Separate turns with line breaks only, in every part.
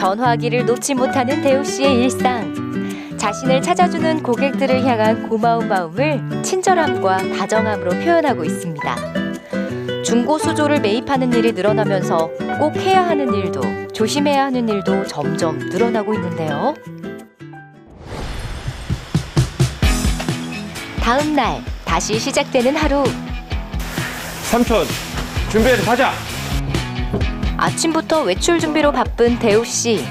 전화기를 놓지 못하는 대우 씨의 일상. 자신을 찾아주는 고객들을 향한 고마운 마음을 친절함과 다정함으로 표현하고 있습니다. 중고 수조를 매입하는 일이 늘어나면서 꼭 해야 하는 일도 조심해야 하는 일도 점점 늘어나고 있는데요. 다음 날 다시 시작되는 하루.
삼촌, 준비해서 가자.
아침부터 외출 준비로 바쁜 대우 씨.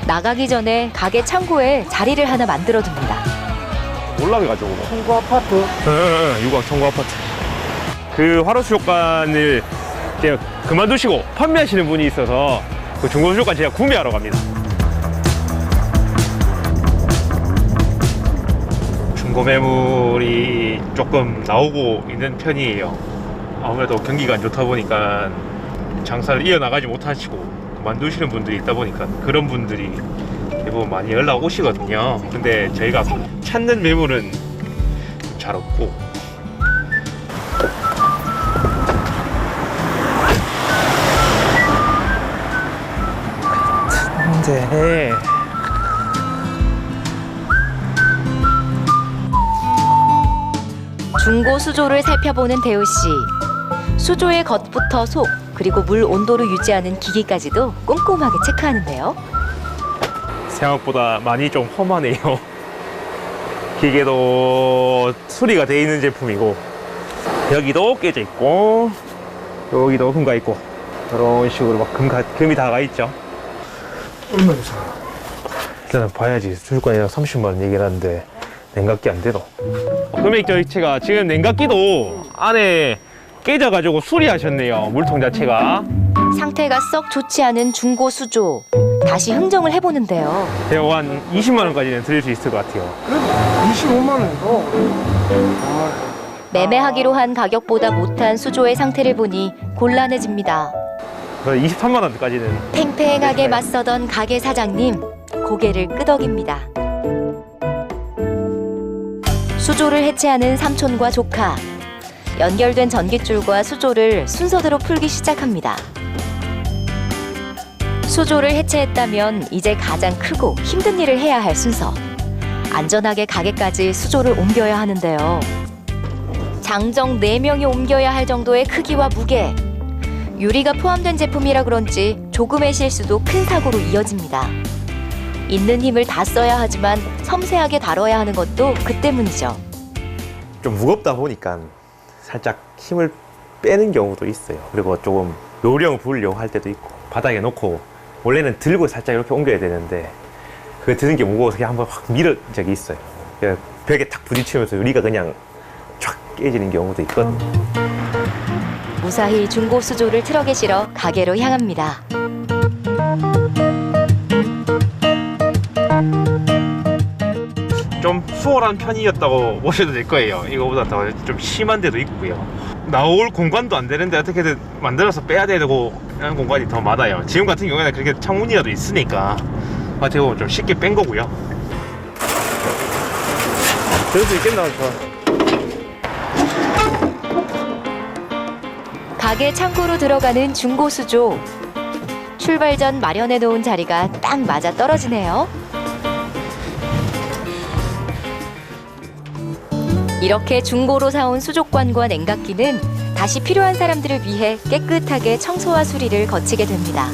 나가기 전에 가게 창고에 자리를 하나 만들어둡니다.
올라가가지고.
청구 아파트.
유광 청구 아파트. 그 화로수족관을 제가 그만두시고 판매하시는 분이 있어서 그 중고수족관 제가 구매하러 갑니다. 중고 매물이 조금 나오고 있는 편이에요. 아무래도 경기가 안 좋다 보니까 장사를 이어나가지 못하시고 그만두시는 분들이 있다 보니까 그런 분들이 대부분 많이 연락 오시거든요. 근데 저희가 찾는 매물은 잘 없고.
근데
중고 수조를 살펴보는 대우 씨. 수조의 겉부터 속, 그리고 물 온도를 유지하는 기기까지도 꼼꼼하게 체크하는데요.
생각보다 많이 좀 험하네요. 기계도 수리가 돼 있는 제품이고 여기도 깨져 있고 여기도 금가 있고 이런 식으로 막 금이 다 가 있죠.
얼마나 사?
일단은 봐야지. 수족관이랑 30만 원 얘기를 하는데 냉각기 안 되노. 금액 자체가 지금 냉각기도 안에 깨져가지고 수리하셨네요. 물통 자체가.
상태가 썩 좋지 않은 중고 수조. 다시 흥정을 해보는데요.
대략 한 20만 원까지는 드릴 수 있을 것 같아요.
그래도 25만 원이고.
매매하기로 한 가격보다 못한 수조의 상태를 보니 곤란해집니다.
23만 원까지는.
팽팽하게 맞서던 가게 사장님, 고개를 끄덕입니다. 수조를 해체하는 삼촌과 조카. 연결된 전깃줄과 수조를 순서대로 풀기 시작합니다. 수조를 해체했다면 이제 가장 크고 힘든 일을 해야 할 순서. 안전하게 가게까지 수조를 옮겨야 하는데요. 장정 4명이 옮겨야 할 정도의 크기와 무게. 유리가 포함된 제품이라 그런지 조금의 실수도 큰 사고로 이어집니다. 있는 힘을 다 써야 하지만 섬세하게 다뤄야 하는 것도 그 때문이죠.
좀 무겁다 보니까 살짝 힘을 빼는 경우도 있어요. 그리고 조금 요령 부으려고 할 때도 있고 바닥에 놓고 원래는 들고 살짝 이렇게 옮겨야 되는데 그거 드는 게 무거워서 그냥 한번 확 밀은 적이 있어요. 그냥 벽에 탁 부딪히면서 유리가 그냥 촥 깨지는 경우도 있거든요.
무사히 중고 수조를 트럭에 실어 가게로 향합니다.
좀 수월한 편이었다고 보셔도 될 거예요. 이거보다 더 좀 심한 데도 있고요. 나올 공간도 안 되는데 어떻게든 만들어서 빼야 되고 이런 공간이 더 많아요. 지금 같은 경우에는 그렇게 창문이라도 있으니까 어떻게 보면 좀 쉽게 뺀 거고요.
그럴 수 있겠나?
가게 창고로 들어가는 중고 수조. 출발 전 마련해 놓은 자리가 딱 맞아 떨어지네요. 이렇게 중고로 사온 수족관과 냉각기는 다시 필요한 사람들을 위해 깨끗하게 청소와 수리를 거치게 됩니다.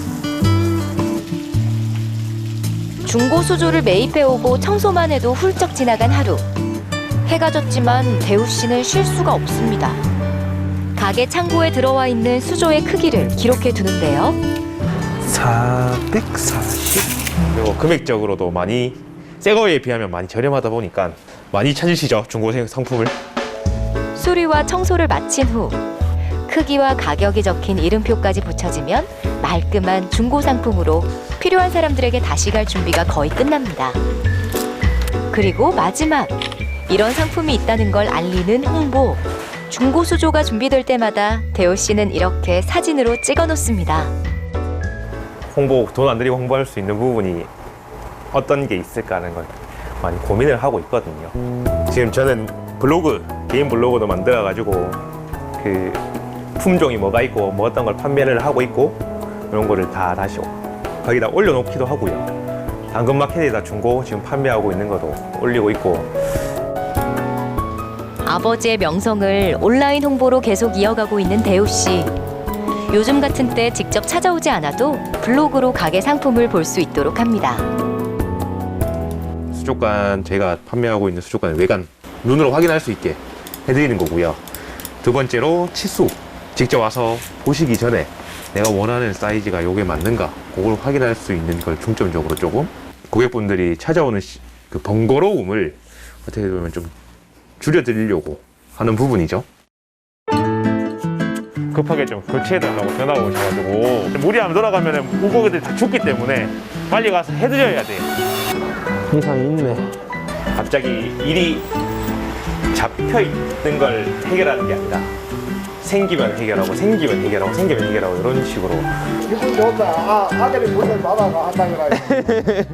중고 수조를 매입해오고 청소만 해도 훌쩍 지나간 하루. 해가 졌지만 대우 씨는 쉴 수가 없습니다. 가게 창고에 들어와 있는 수조의 크기를 기록해 두는데요.
440.
그리고 금액적으로도 많이 새 거에 비하면 많이 저렴하다 보니까 많이 찾으시죠, 중고 상품을.
수리와 청소를 마친 후 크기와 가격이 적힌 이름표까지 붙여지면 말끔한 중고 상품으로 필요한 사람들에게 다시 갈 준비가 거의 끝납니다. 그리고 마지막, 이런 상품이 있다는 걸 알리는 홍보. 중고 수조가 준비될 때마다 대호 씨는 이렇게 사진으로 찍어 놓습니다.
홍보, 돈 안 들이고 홍보할 수 있는 부분이 어떤 게 있을까 하는 걸 많이 고민을 하고 있거든요. 지금 저는 블로그, 개인 블로그도 만들어가지고 그 품종이 뭐가 있고 뭐 어떤 걸 판매를 하고 있고 이런 거를 다 다시 거기다 올려놓기도 하고요. 당근마켓에다 중고 지금 판매하고 있는 것도 올리고 있고.
아버지의 명성을 온라인 홍보로 계속 이어가고 있는 대우 씨. 요즘 같은 때 직접 찾아오지 않아도 블로그로 가게 상품을 볼 수 있도록 합니다.
수족관, 제가 판매하고 있는 수족관 외관 눈으로 확인할 수 있게 해드리는 거고요. 두 번째로 치수, 직접 와서 보시기 전에 내가 원하는 사이즈가 요게 맞는가 그걸 확인할 수 있는 걸 중점적으로 조금 고객분들이 찾아오는 그 번거로움을 어떻게 보면 좀 줄여드리려고 하는 부분이죠. 급하게 좀 교체해달라고 전화가 오셔가지고 무리하면 돌아가면 물고기들이 다 죽기 때문에 빨리 가서 해드려야 돼요.
이상이 있네.
갑자기 일이 잡혀 있는 걸 해결하는 게 아니라 생기면 해결하고 생기면 해결하고 생기면 해결하고 이런 식으로.
기분 좋다. 아들이 물건 받아가 한다 그래.